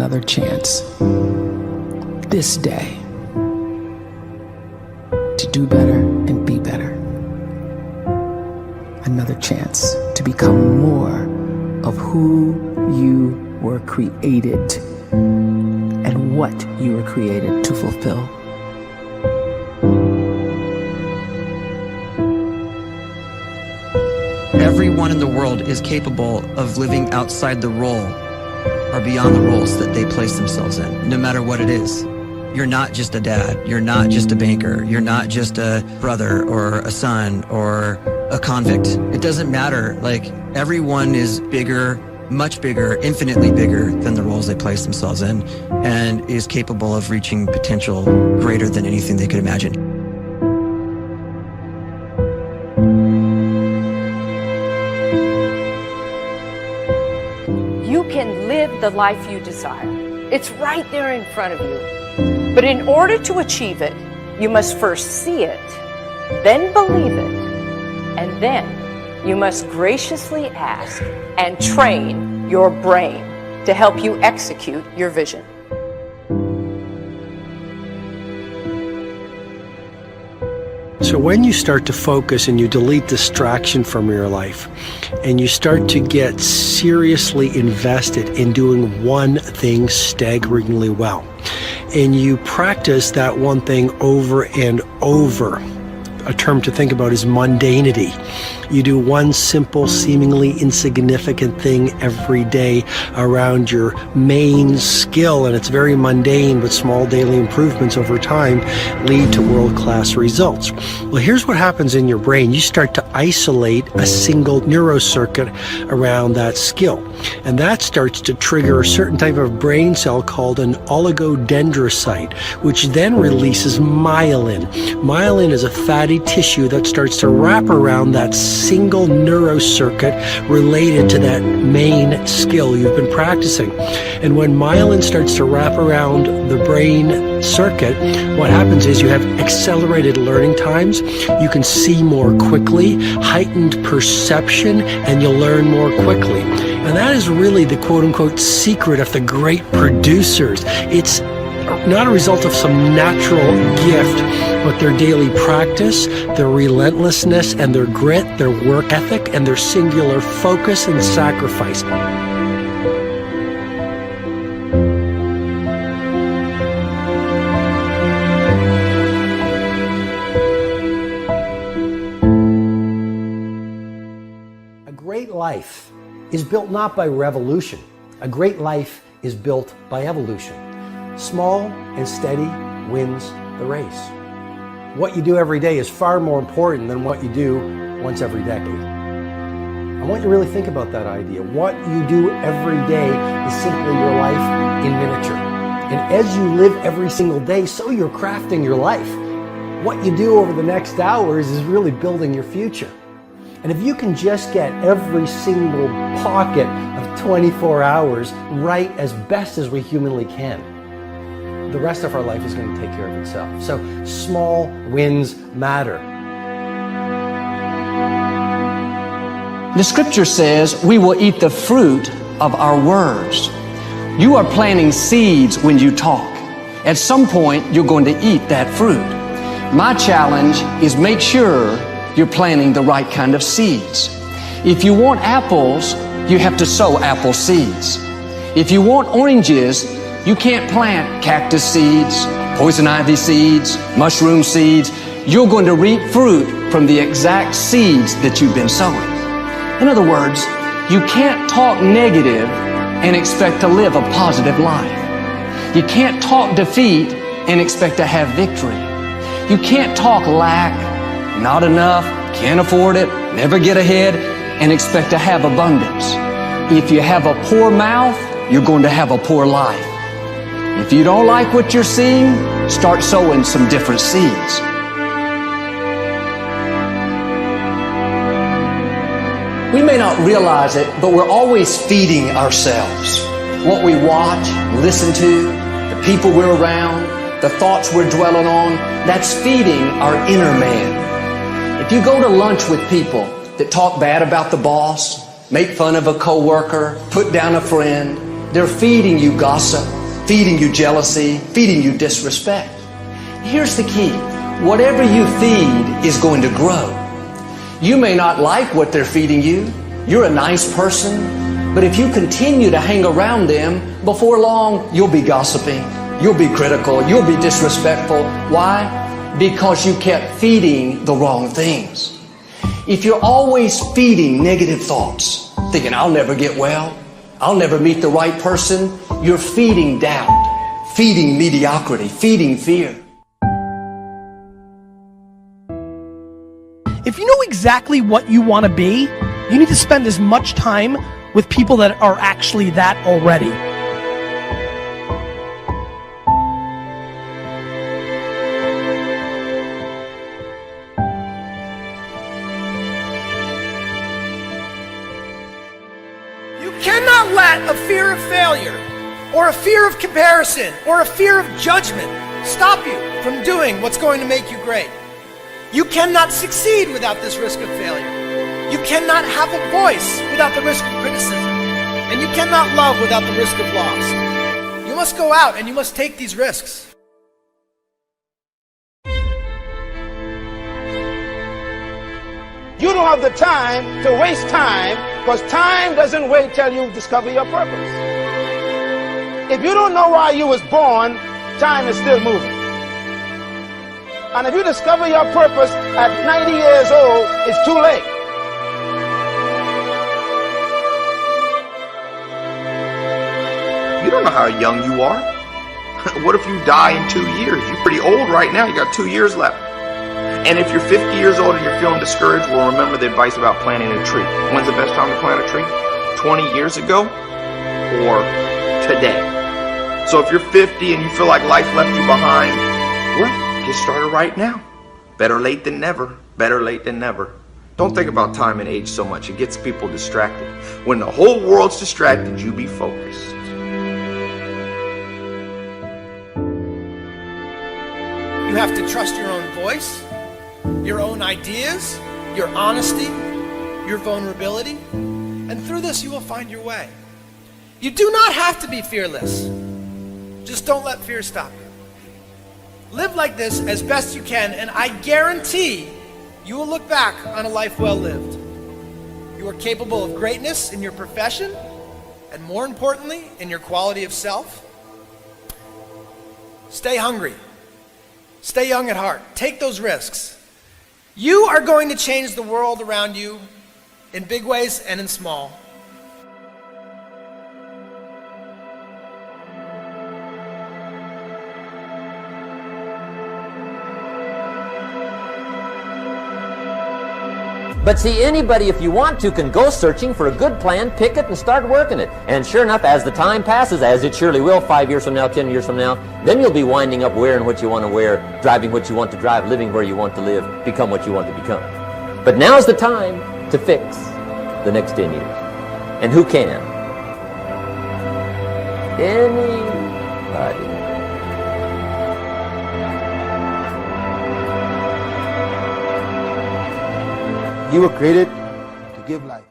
another chance this day to do better and be better. Another chance to become more of who you were created and what you were created to fulfill. Everyone in the world is capable of living outside the role or beyond the roles that they place themselves in, no matter what it is. You're not just a dad, you're not just a banker, you're not just a brother or a son or a convict. It doesn't matter. Like, everyone is bigger, much bigger, infinitely bigger than the roles they place themselves in, and is capable of reaching potential greater than anything they could imagine. You can live the life you desire. It's right there in front of you. But in order to achieve it, you must first see it, then believe it, and then you must graciously ask and train your brain to help you execute your vision. So when you start to focus and you delete distraction from your life, and you start to get seriously invested in doing one thing staggeringly well, and you practice that one thing over and over, a term to think about is mundanity. You do one simple, seemingly insignificant thing every day around your main skill, and it's very mundane, but small daily improvements over time lead to world-class results. Well, here's what happens in your brain. You start to isolate a single neurocircuit around that skill, and that starts to trigger a certain type of brain cell called an oligodendrocyte, which then releases myelin. Myelin is a fatty tissue that starts to wrap around that single neurocircuit related to that main skill you've been practicing. And when myelin starts to wrap around the brain circuit, what happens is you have accelerated learning times, you can see more quickly, heightened perception, and you'll learn more quickly. And that is really the quote-unquote secret of the great producers. It's not a result of some natural gift, but their daily practice, their relentlessness and their grit, their work ethic, and their singular focus and sacrifice. A great life is built not by revolution. A great life is built by evolution. Small and steady wins the race. What you do every day is far more important than what you do once every decade. I want you to really think about that idea. What you do every day is simply your life in miniature. And as you live every single day, so you're crafting your life. What you do over the next hours is really building your future. And if you can just get every single pocket of 24 hours right as best as we humanly can, the rest of our life is going to take care of itself. So small wins matter. The scripture says we will eat the fruit of our words. You are planting seeds when you talk. At some point, you're going to eat that fruit. My challenge is make sure you're planting the right kind of seeds. If you want apples, you have to sow apple seeds. If you want oranges, you can't plant cactus seeds, poison ivy seeds, mushroom seeds. You're going to reap fruit from the exact seeds that you've been sowing. In other words, you can't talk negative and expect to live a positive life. You can't talk defeat and expect to have victory. You can't talk lack, not enough, can't afford it, never get ahead, and expect to have abundance. If you have a poor mouth, you're going to have a poor life. If you don't like what you're seeing, start sowing some different seeds. We may not realize it, but we're always feeding ourselves. What we watch, listen to, the people we're around, the thoughts we're dwelling on, that's feeding our inner man. If you go to lunch with people that talk bad about the boss, make fun of a coworker, put down a friend, they're feeding you gossip. feeding you jealousy, feeding you disrespect. Here's the key. Whatever you feed is going to grow. You may not like what they're feeding you. You're a nice person. But if you continue to hang around them, before long, you'll be gossiping. You'll be critical. You'll be disrespectful. Why? Because you kept feeding the wrong things. If you're always feeding negative thoughts, thinking, I'll never get well, I'll never meet the right person, you're feeding doubt, feeding mediocrity, feeding fear. If you know exactly what you want to be, you need to spend as much time with people that are actually that already. You cannot let a fear of failure, or a fear of comparison, or a fear of judgment stop you from doing what's going to make you great. You cannot succeed without this risk of failure. You cannot have a voice without the risk of criticism. And you cannot love without the risk of loss. You must go out and you must take these risks. You don't have the time to waste time, because time doesn't wait till you discover your purpose. If you don't know why you was born, time is still moving. And if you discover your purpose at 90 years old, it's too late. You don't know how young you are. What if you die in 2 years? You're pretty old right now. You got 2 years left. And if you're 50 years old and you're feeling discouraged, well, remember the advice about planting a tree. When's the best time to plant a tree? 20 years ago or today? So if you're 50 and you feel like life left you behind, well, get started right now. Better late than never. Better late than never. Don't think about time and age so much. It gets people distracted. When the whole world's distracted, you be focused. You have to trust your own voice, your own ideas, your honesty, your vulnerability, and through this you will find your way. You do not have to be fearless. Just don't let fear stop you. Live like this as best you can, and I guarantee you will look back on a life well lived. You are capable of greatness in your profession, and more importantly, in your quality of self. Stay hungry. Stay young at heart. Take those risks. You are going to change the world around you in big ways and in small. But see, anybody, if you want to, can go searching for a good plan, pick it, and start working it. And sure enough, as the time passes, as it surely will 5 years from now, 10 years from now, then you'll be winding up wearing what you want to wear, driving what you want to drive, living where you want to live, become what you want to become. But now's the time to fix the next 10 years. And who can? Anybody. You were created to give life.